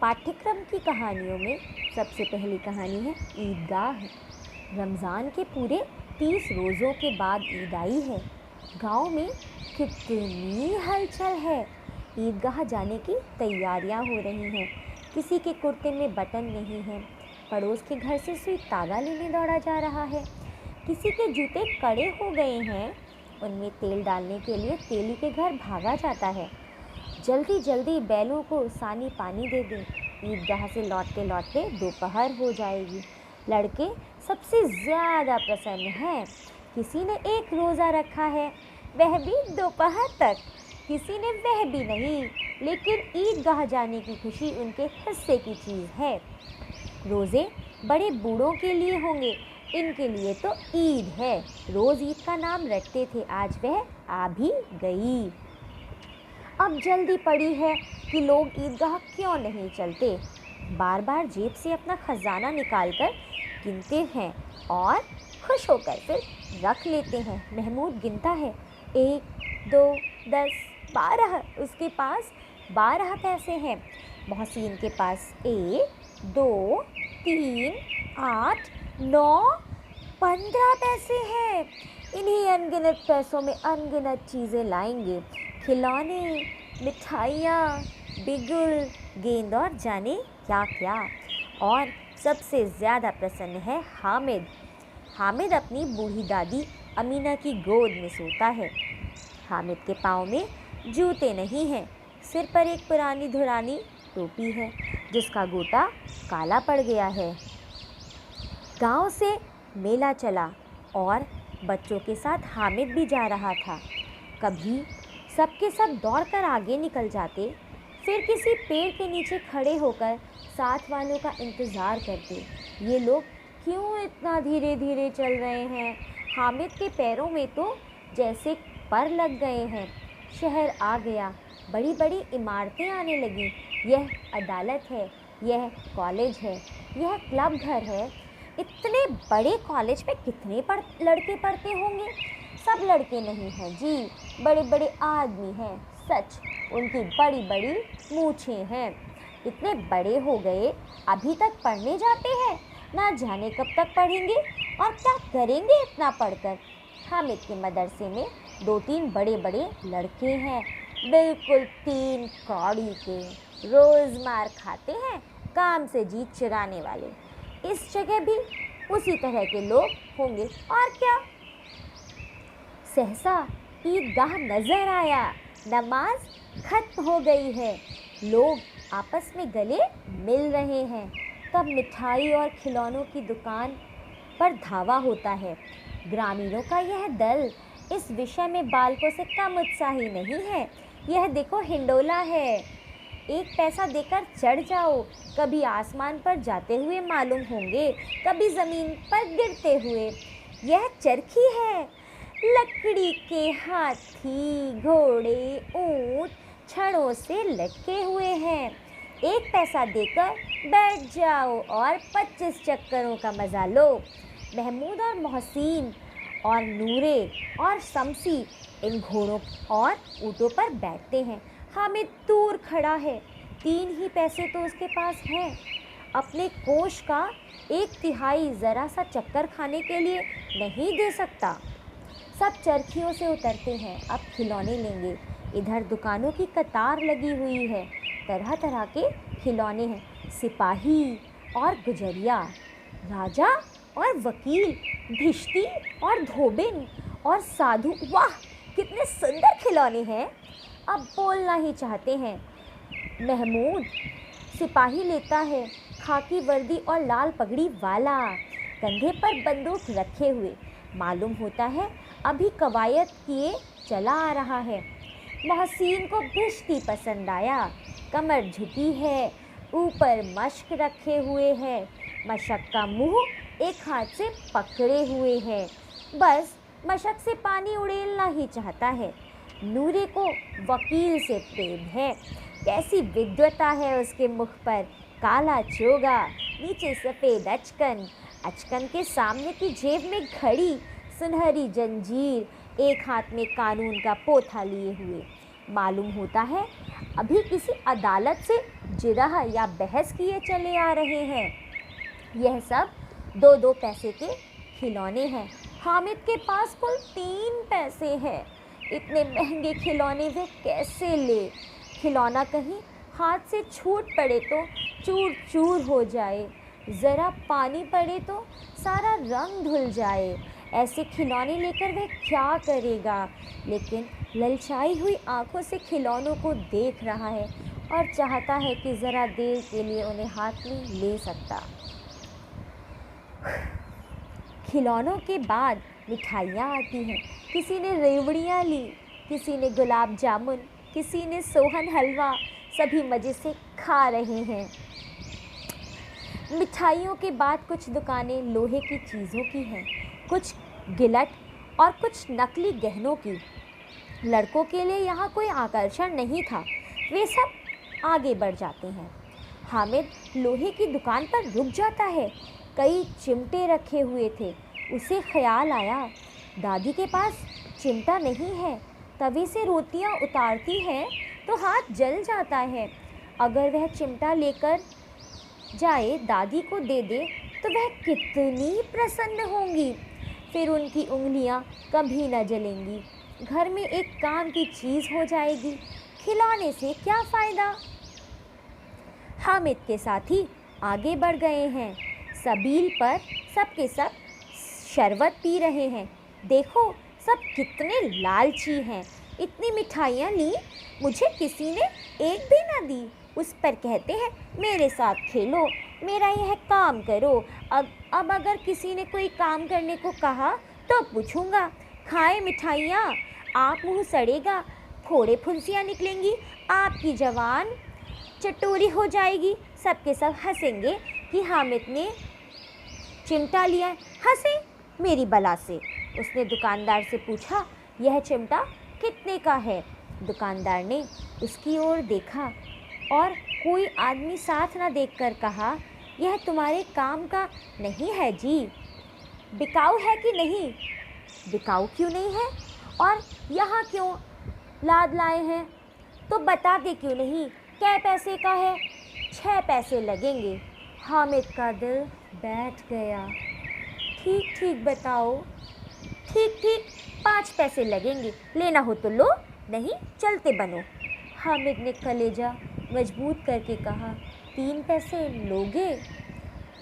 पाठ्यक्रम की कहानियों में सबसे पहली कहानी है ईदगाह। रमज़ान के पूरे 30 रोज़ों के बाद ईद आई है। गांव में कितनी हलचल है। ईदगाह जाने की तैयारियां हो रही हैं। किसी के कुर्ते में बटन नहीं है। पड़ोस के घर से सुई तागा लेने दौड़ा जा रहा है। किसी के जूते कड़े हो गए हैं। उनमें तेल डालने के लिए तेली के घर भागा जाता है। जल्दी जल्दी बैलों को सानी पानी दे दें। ईदगाह से लौटते लौटते दोपहर हो जाएगी। लड़के सबसे ज़्यादा प्रसन्न हैं। किसी ने एक रोज़ा रखा है, वह भी दोपहर तक। किसी ने वह भी नहीं, लेकिन ईदगाह जाने की खुशी उनके हिस्से की चीज़ है। रोज़े बड़े बूढ़ों के लिए होंगे, इनके लिए तो ईद है। रोज़ ईद का नाम रटते थे, आज वह आ भी गई। अब जल्दी पड़ी है कि लोग ईदगाह क्यों नहीं चलते। बार बार जेब से अपना खजाना निकालकर गिनते हैं और खुश होकर फिर रख लेते हैं। महमूद गिनता है, 1 2 10 12। उसके पास 12 पैसे हैं। मोहसिन के पास 1 2 3 8 9 15 पैसे हैं। इन्हीं अनगिनत पैसों में अनगिनत चीज़ें लाएंगे। खिलौने, मिठाइयाँ, बिगुल, गेंद और जाने क्या क्या। और सबसे ज़्यादा प्रसन्न है हामिद। हामिद अपनी बूढ़ी दादी अमीना की गोद में सोता है। हामिद के पाँव में जूते नहीं हैं। सिर पर एक पुरानी धुरानी टोपी है जिसका गोटा काला पड़ गया है। गांव से मेला चला और बच्चों के साथ हामिद भी जा रहा था। कभी सबके सब दौड़कर आगे निकल जाते, फिर किसी पेड़ के नीचे खड़े होकर साथ वालों का इंतज़ार करते। ये लोग क्यों इतना धीरे धीरे चल रहे हैं? हामिद के पैरों में तो जैसे पर लग गए हैं। शहर आ गया, बड़ी बड़ी इमारतें आने लगी। यह अदालत है, यह कॉलेज है, यह क्लब घर है। इतने बड़े कॉलेज में कितने लड़के पढ़ते होंगे? सब लड़के नहीं हैं जी, बड़े बड़े आदमी हैं। सच, उनकी बड़ी बड़ी मूछें हैं। इतने बड़े हो गए, अभी तक पढ़ने जाते हैं। ना जाने कब तक पढ़ेंगे और क्या करेंगे इतना पढ़कर। हामिद के मदरसे में 2-3 बड़े बड़े लड़के हैं, बिल्कुल 3 कौड़ी के। रोज़ मार खाते हैं, काम से जी चुराने वाले। इस जगह भी उसी तरह के लोग होंगे और क्या। सहसा ईदगाह नजर आया। नमाज खत्म हो गई है। लोग आपस में गले मिल रहे हैं। तब मिठाई और खिलौनों की दुकान पर धावा होता है। ग्रामीणों का यह दल इस विषय में बालकों से कम उत्साही नहीं है। यह देखो हिंडोला है, 1 पैसा देकर चढ़ जाओ। कभी आसमान पर जाते हुए मालूम होंगे, कभी ज़मीन पर गिरते हुए। यह चरखी है, लकड़ी के हाथी, घोड़े, ऊंट छड़ों से लटके हुए हैं। 1 पैसा देकर बैठ जाओ और 25 चक्करों का मज़ा लो। महमूद और मोहसिन और नूरे और शमसी इन घोड़ों और ऊँटों पर बैठते हैं। हामिद दूर खड़ा है। 3 ही पैसे तो उसके पास हैं। अपने कोष का 1/3 ज़रा सा चक्कर खाने के लिए नहीं दे सकता। सब चरखियों से उतरते हैं, अब खिलौने लेंगे। इधर दुकानों की कतार लगी हुई है। तरह तरह के खिलौने हैं, सिपाही और गुजरिया, राजा और वकील, भिश्ती और धोबिन और साधु। वाह, कितने सुंदर खिलौने हैं। अब बोलना ही चाहते हैं। महमूद सिपाही लेता है, खाकी वर्दी और लाल पगड़ी वाला, कंधे पर बंदूक रखे हुए। मालूम होता है अभी कवायद किए चला आ रहा है। मोहसिन को भिश्ती पसंद आया। कमर झुकी है, ऊपर मशक रखे हुए है। मशक का मुंह एक हाथ से पकड़े हुए है, बस मशक से पानी उड़ेलना ही चाहता है। नूरे को वकील से प्रेम है। कैसी विद्वता है उसके मुख पर। काला चोगा, नीचे सफ़ेद अचकन, अचकन के सामने की जेब में घड़ी, सुनहरी जंजीर, एक हाथ में कानून का पोथा लिए हुए। मालूम होता है अभी किसी अदालत से जिरह या बहस किए चले आ रहे हैं। यह सब 2-2 पैसे के खिलौने हैं। हामिद के पास कुल 3 पैसे हैं। इतने महंगे खिलौने वे कैसे ले? खिलौना कहीं हाथ से छूट पड़े तो चूर चूर हो जाए, ज़रा पानी पड़े तो सारा रंग धुल जाए। ऐसे खिलौने लेकर वह क्या करेगा? लेकिन ललचाई हुई आंखों से खिलौनों को देख रहा है और चाहता है कि ज़रा देर के लिए उन्हें हाथ में ले सकता। खिलौनों के बाद मिठाइयाँ आती हैं। किसी ने रेवड़ियाँ ली, किसी ने गुलाब जामुन, किसी ने सोहन हलवा। सभी मज़े से खा रहे हैं। मिठाइयों के बाद कुछ दुकानें लोहे की चीज़ों की हैं, कुछ गिलट और कुछ नकली गहनों की। लड़कों के लिए यहाँ कोई आकर्षण नहीं था, वे सब आगे बढ़ जाते हैं। हामिद लोहे की दुकान पर रुक जाता है। कई चिमटे रखे हुए थे। उसे ख्याल आया, दादी के पास चिमटा नहीं है। तवे से रोटियां उतारती है तो हाथ जल जाता है। अगर वह चिमटा लेकर जाए दादी को दे दे तो वह कितनी प्रसन्न होंगी। फिर उनकी उंगलियां कभी न जलेंगी। घर में एक काम की चीज़ हो जाएगी। खिलौने से क्या फ़ायदा? हामिद के साथी आगे बढ़ गए हैं। सबील पर सबके सब शरबत पी रहे हैं। देखो सब कितने लालची हैं। इतनी मिठाइयाँ ली, मुझे किसी ने एक भी ना दी। उस पर कहते हैं मेरे साथ खेलो, मेरा यह काम करो। अब अगर किसी ने कोई काम करने को कहा तो पूछूंगा, खाए मिठाइयाँ, आप मुँह सड़ेगा, फोड़े फुंसियाँ निकलेंगी, आपकी जवान चटोरी हो जाएगी। सबके सब हंसेंगे कि हामिद ने चिमटा लिया है। हंसे मेरी बला से। उसने दुकानदार से पूछा, यह चिमटा कितने का है? दुकानदार ने उसकी ओर देखा और कोई आदमी साथ न देखकर कहा, यह तुम्हारे काम का नहीं है जी। बिकाऊ है कि नहीं? बिकाऊ क्यों नहीं है? और यहाँ क्यों लाद लाए हैं? तो बता दे क्यों नहीं, कै पैसे का है? 6 पैसे लगेंगे। हामिद का दिल बैठ गया। ठीक ठीक बताओ। ठीक ठीक 5 पैसे लगेंगे, लेना हो तो लो, नहीं चलते बनो। हामिद ने कलेजा मजबूत करके कहा, 3 पैसे लोगे?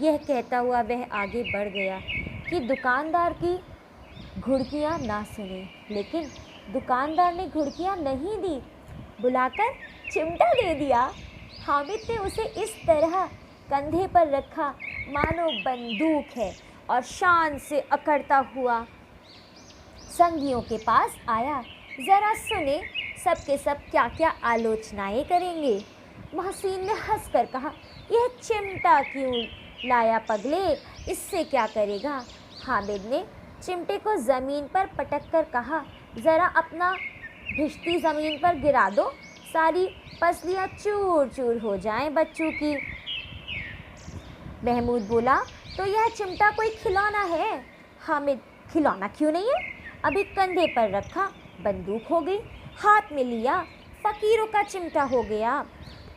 यह कहता हुआ वह आगे बढ़ गया कि दुकानदार की घुड़कियाँ ना सुने। लेकिन दुकानदार ने घुड़कियाँ नहीं दी, बुलाकर चिमटा दे दिया। हामिद ने उसे इस तरह कंधे पर रखा मानो बंदूक है और शान से अकड़ता हुआ संगियों के पास आया। ज़रा सुने सबके सब क्या क्या आलोचनाएं करेंगे। मोहसिन ने हंसकर कहा, यह चिमटा क्यों लाया पगले, इससे क्या करेगा? हामिद ने चिमटे को ज़मीन पर पटक कर कहा, ज़रा अपना भिश्ती ज़मीन पर गिरा दो, सारी पसलियाँ चूर चूर हो जाएं बच्चों की। महमूद बोला, तो यह चिमटा कोई खिलौना है? हामिद, खिलौना क्यों नहीं है? अभी कंधे पर रखा बंदूक हो गई, हाथ में लिया फ़कीरों का चिमटा हो गया।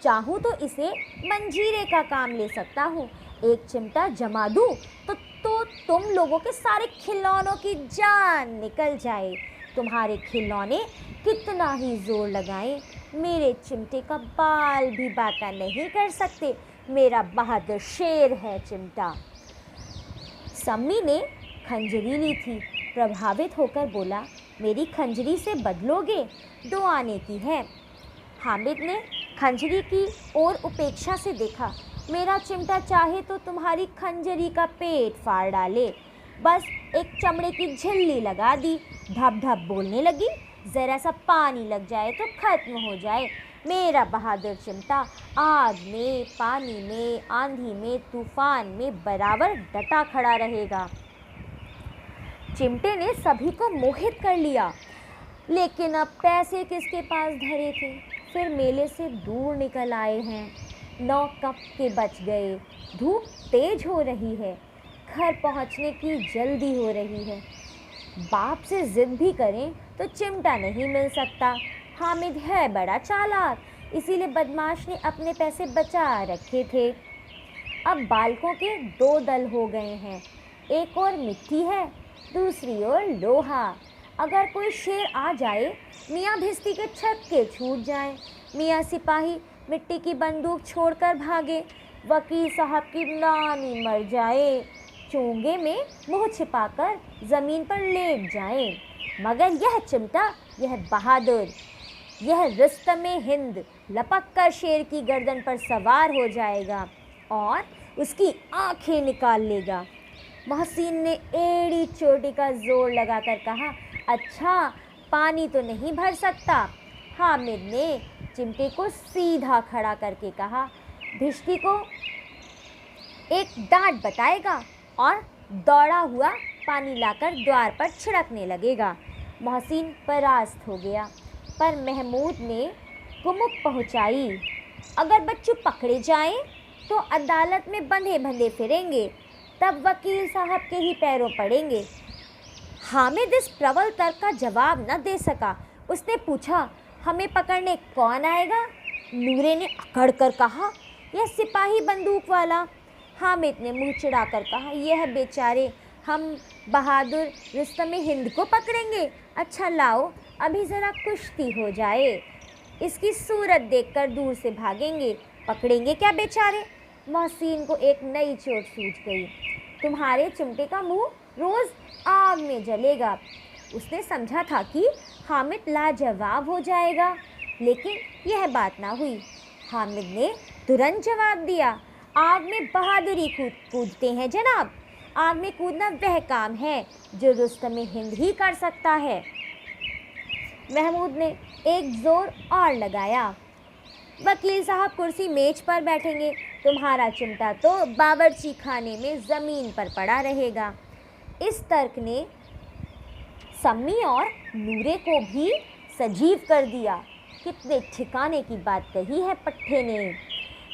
चाहूँ तो इसे मंजीरे का काम ले सकता हूँ। एक चिमटा जमा दूँ तो तुम लोगों के सारे खिलौनों की जान निकल जाए। तुम्हारे खिलौने कितना ही जोर लगाएं, मेरे चिमटे का बाल भी बाका नहीं कर सकते। मेरा बहादुर शेर है चिमटा। सम्मी ने खंजरी ली थी। प्रभावित होकर बोला, मेरी खंजरी से बदलोगे? 2 आने की है। हामिद ने खंजरी की ओर उपेक्षा से देखा। मेरा चिमटा चाहे तो तुम्हारी खंजरी का पेट फाड़ डाले। बस एक चमड़े की झिल्ली लगा दी, धप धप बोलने लगी। ज़रा सा पानी लग जाए तो ख़त्म हो जाए। मेरा बहादुर चिमटा आग में, पानी में, आंधी में, तूफान में बराबर डटा खड़ा रहेगा। चिमटे ने सभी को मोहित कर लिया। लेकिन अब पैसे किसके पास धरे थे? फिर मेले से दूर निकल आए हैं। 9 कप के बच गए। धूप तेज हो रही है। घर पहुंचने की जल्दी हो रही है। बाप से ज़िद भी करें तो चिमटा नहीं मिल सकता। हामिद है बड़ा चालाक, इसीलिए बदमाश ने अपने पैसे बचा रखे थे। अब बालकों के दो दल हो गए हैं, एक और मिट्टी है, दूसरी ओर लोहा। अगर कोई शेर आ जाए, मियाँ भिश्ती के छक्के छूट जाएं, मियाँ सिपाही मिट्टी की बंदूक छोड़कर भागे, वकील साहब की नानी मर जाए, चोंगे में मुंह छिपाकर ज़मीन पर लेट जाए, मगर यह चिमटा, यह बहादुर, यह रुस्तमे हिंद लपक कर शेर की गर्दन पर सवार हो जाएगा और उसकी आंखें निकाल लेगा। मोहसिन ने एड़ी चोटी का जोर लगाकर कहा, अच्छा पानी तो नहीं भर सकता। हामिद ने चिमटे को सीधा खड़ा करके कहा, भिश्ती को एक डांट बताएगा और दौड़ा हुआ पानी लाकर द्वार पर छिड़कने लगेगा। मोहसिन परास्त हो गया, पर महमूद ने कुमुक पहुंचाई, अगर बच्चू पकड़े जाएं तो अदालत में बंधे बंधे फिरेंगे, तब वकील साहब के ही पैरों पड़ेंगे। हामिद इस प्रबल तर्क का जवाब न दे सका। उसने पूछा, हमें पकड़ने कौन आएगा? नूरे ने अकड़ कर कहा, यह सिपाही बंदूक वाला। हामिद ने मुंह चिढ़ाकर कहा, यह बेचारे, हम बहादुर रुस्तमे हिंद को पकड़ेंगे। अच्छा लाओ, अभी ज़रा कुश्ती हो जाए, इसकी सूरत देखकर दूर से भागेंगे, पकड़ेंगे क्या बेचारे। मोहसिन को एक नई चोट सूझ गई, तुम्हारे चिमटे का मुंह रोज़ आग में जलेगा। उसने समझा था कि हामिद लाजवाब हो जाएगा, लेकिन यह बात ना हुई। हामिद ने तुरंत जवाब दिया, आग में बहादुरी कूदते हैं जनाब। आग में कूदना वह काम है जो रुस्तमे हिंद ही कर सकता है। महमूद ने एक जोर और लगाया, वकील साहब कुर्सी मेज पर बैठेंगे, तुम्हारा चिमटा तो बावर्ची खाने में ज़मीन पर पड़ा रहेगा। इस तर्क ने सम्मी और नूरे को भी सजीव कर दिया। कितने ठिकाने की बात कही है पट्टे ने।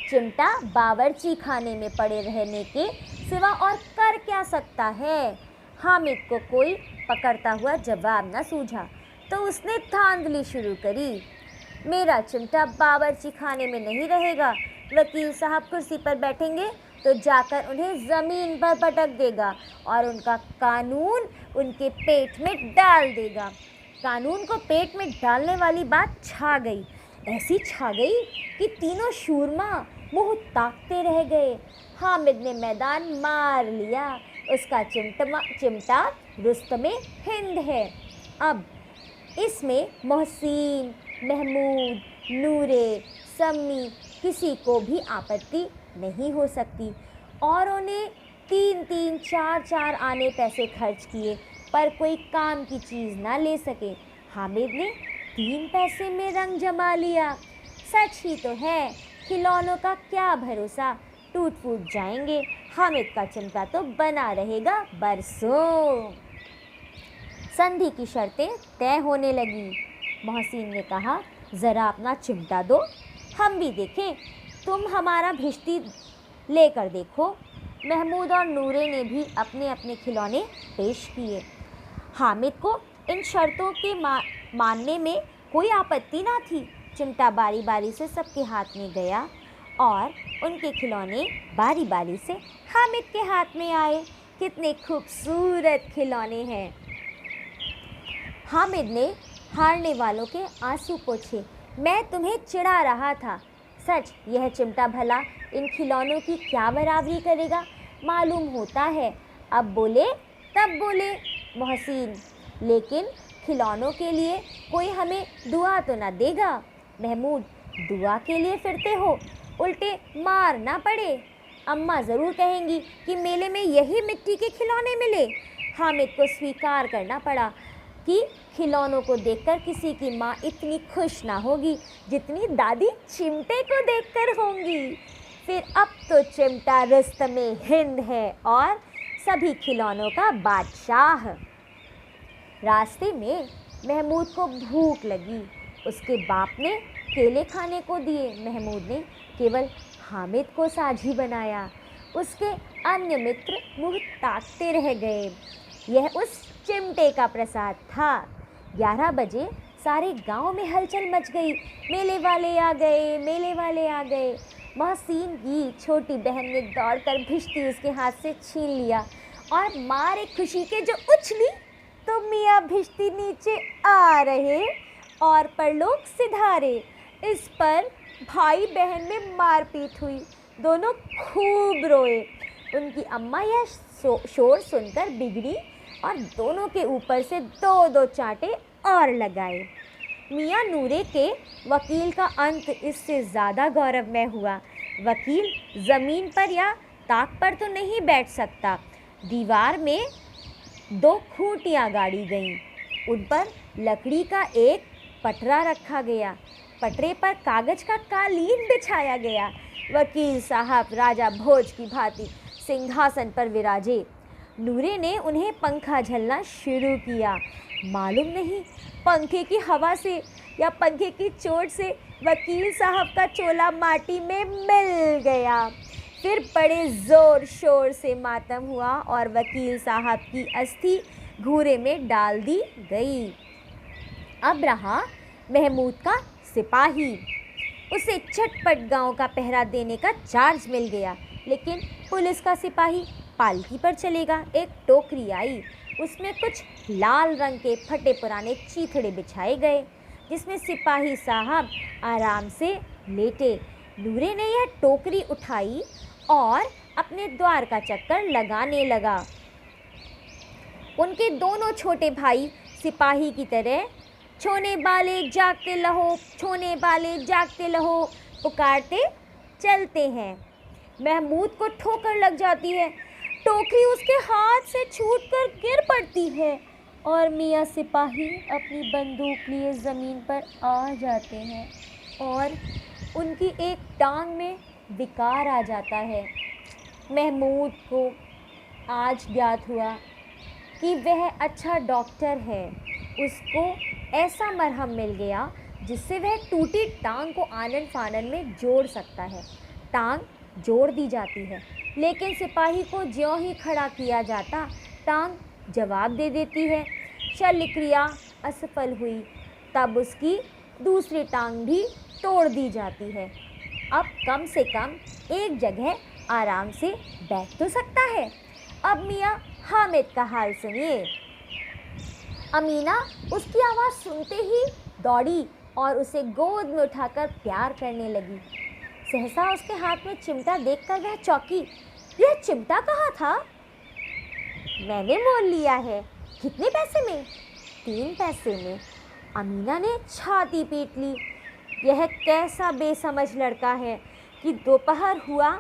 चिमटा बावर्ची खाने में पड़े रहने के सिवा और कर क्या सकता है। हामिद को कोई पकड़ता हुआ जवाब न सूझा, तो उसने धांधली शुरू करी, मेरा चिमटा बावर्ची खाने में नहीं रहेगा, वकील साहब कुर्सी पर बैठेंगे तो जाकर उन्हें ज़मीन पर पटक देगा और उनका कानून उनके पेट में डाल देगा। कानून को पेट में डालने वाली बात छा गई, ऐसी छा गई कि तीनों शूरमा मुंह ताकते रह गए। हामिद ने मैदान मार लिया, उसका चिमटा रुस्तमे हिंद है। अब इसमें मोहसिन, महमूद, नूरे, सम्मी किसी को भी आपत्ति नहीं हो सकती। औरों ने 3-3, 4-4 आने पैसे खर्च किए, पर कोई काम की चीज़ ना ले सके। हामिद ने 3 पैसे में रंग जमा लिया। सच ही तो है, खिलौनों का क्या भरोसा, टूट फूट जाएंगे। हामिद का चिमटा तो बना रहेगा बरसों। संधि की शर्तें तय होने लगी। मोहसिन ने कहा, ज़रा अपना चिमटा दो, हम भी देखें, तुम हमारा भिश्ती लेकर देखो। महमूद और नूरे ने भी अपने अपने खिलौने पेश किए। हामिद को इन शर्तों के मानने में कोई आपत्ति ना थी। चिमटा बारी बारी से सबके हाथ में गया और उनके खिलौने बारी बारी से हामिद के हाथ में आए। कितने खूबसूरत खिलौने हैं। हामिद ने हारने वालों के आंसू पोंछे, मैं तुम्हें चिढ़ा रहा था, सच यह चिमटा भला इन खिलौनों की क्या बराबरी करेगा, मालूम होता है। अब बोले तब बोले मोहसिन, लेकिन खिलौनों के लिए कोई हमें दुआ तो ना देगा। महमूद, दुआ के लिए फिरते हो, उल्टे मार ना पड़े। अम्मा ज़रूर कहेंगी कि मेले में यही मिट्टी के खिलौने मिले। हामिद को स्वीकार करना पड़ा कि खिलौनों को देखकर किसी की माँ इतनी खुश ना होगी जितनी दादी चिमटे को देखकर होंगी। फिर अब तो चिमटा रुस्तमे हिंद है और सभी खिलौनों का बादशाह। रास्ते में महमूद को भूख लगी। उसके बाप ने केले खाने को दिए। महमूद ने केवल हामिद को साझी बनाया। उसके अन्य मित्र मुँह ताकते रह गए। यह उस चिमटे का प्रसाद था। 11 बजे सारे गांव में हलचल मच गई। मेले वाले आ गए, मेले वाले आ गए। मोहसिन की छोटी बहन ने दौड़कर भिश्ती उसके हाथ से छीन लिया और मारे खुशी के जो उछली तो मियाँ भिश्ती नीचे आ रहे और परलोक सिधारे। इस पर भाई बहन में मारपीट हुई, दोनों खूब रोए। उनकी अम्मा यह शोर सुनकर बिगड़ी और दोनों के ऊपर से दो दो चांटे और लगाए। मियाँ नूरे के वकील का अंत इससे ज़्यादा गौरवमय हुआ। वकील ज़मीन पर या ताक पर तो नहीं बैठ सकता। दीवार में 2 खूंटियाँ गाड़ी गईं, उन पर लकड़ी का एक पटरा रखा गया। पटरे पर कागज का कालीन बिछाया गया। वकील साहब राजा भोज की भांति सिंहासन पर विराजे। नूरे ने उन्हें पंखा झलना शुरू किया। मालूम नहीं पंखे की हवा से या पंखे की चोट से वकील साहब का चोला माटी में मिल गया। फिर बड़े ज़ोर शोर से मातम हुआ और वकील साहब की अस्थि घूरे में डाल दी गई। अब रहा महमूद का सिपाही। उसे झटपट गांव का पहरा देने का चार्ज मिल गया, लेकिन पुलिस का सिपाही पालकी पर चलेगा। एक टोकरी आई, उसमें कुछ लाल रंग के फटे पुराने चीथड़े बिछाए गए, जिसमें सिपाही साहब आराम से लेटे। नूरे ने यह टोकरी उठाई और अपने द्वार का चक्कर लगाने लगा। उनके दोनों छोटे भाई सिपाही की तरह छोने बाले जागते लहो, छोने बाले जागते लहो पुकारते चलते हैं। महमूद को ठोकर लग जाती है, टोकरी उसके हाथ से छूटकर गिर पड़ती है और मियाँ सिपाही अपनी बंदूक लिए ज़मीन पर आ जाते हैं और उनकी एक टांग में विकार आ जाता है। महमूद को आज ज्ञात हुआ कि वह अच्छा डॉक्टर है। उसको ऐसा मरहम मिल गया जिससे वह टूटी टांग को आनन फानन में जोड़ सकता है। टांग जोड़ दी जाती है, लेकिन सिपाही को ज्यों ही खड़ा किया जाता टांग जवाब दे देती है। शल्य क्रिया असफल हुई, तब उसकी दूसरी टांग भी तोड़ दी जाती है। अब कम से कम एक जगह आराम से बैठ तो सकता है। अब मियाँ हामिद का हाल सुनिए। अमीना उसकी आवाज़ सुनते ही दौड़ी और उसे गोद में उठाकर प्यार करने लगी। सहसा उसके हाथ में चिमटा देखकर वह चौंकी। यह चिमटा कहाँ था? मैंने मोल लिया है। कितने पैसे में? 3 पैसे में। अमीना ने छाती पीट ली। यह कैसा बेसमझ लड़का है कि दोपहर हुआ,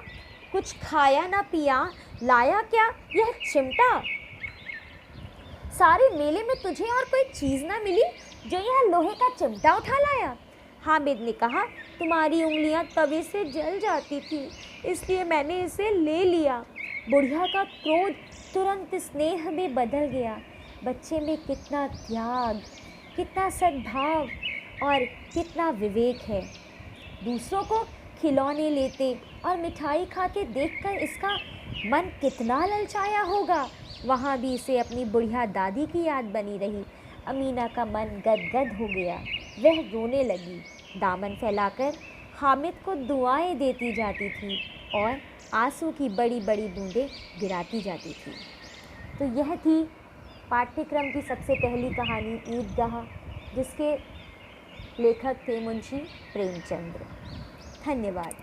कुछ खाया ना पिया, लाया क्या यह चिमटा। सारे मेले में तुझे और कोई चीज़ ना मिली जो यह लोहे का चिमटा उठा लाया। हामिद ने कहा, तुम्हारी उंगलियां तवे से जल जाती थी, इसलिए मैंने इसे ले लिया। बुढ़िया का क्रोध तुरंत स्नेह में बदल गया। बच्चे में कितना त्याग, कितना सद्भाव और कितना विवेक है। दूसरों को खिलौने लेते और मिठाई खाते देखकर इसका मन कितना ललचाया होगा। वहाँ भी इसे अपनी बुढ़िया दादी की याद बनी रही। अमीना का मन गदगद हो गया। वह रोने लगी, दामन फैलाकर हामिद को दुआएं देती जाती थी और आंसू की बड़ी बड़ी बूंदें गिराती जाती थी। तो यह थी पाठ्यक्रम की सबसे पहली कहानी ईदगाह, जिसके लेखक थे मुंशी प्रेमचंद्र। धन्यवाद।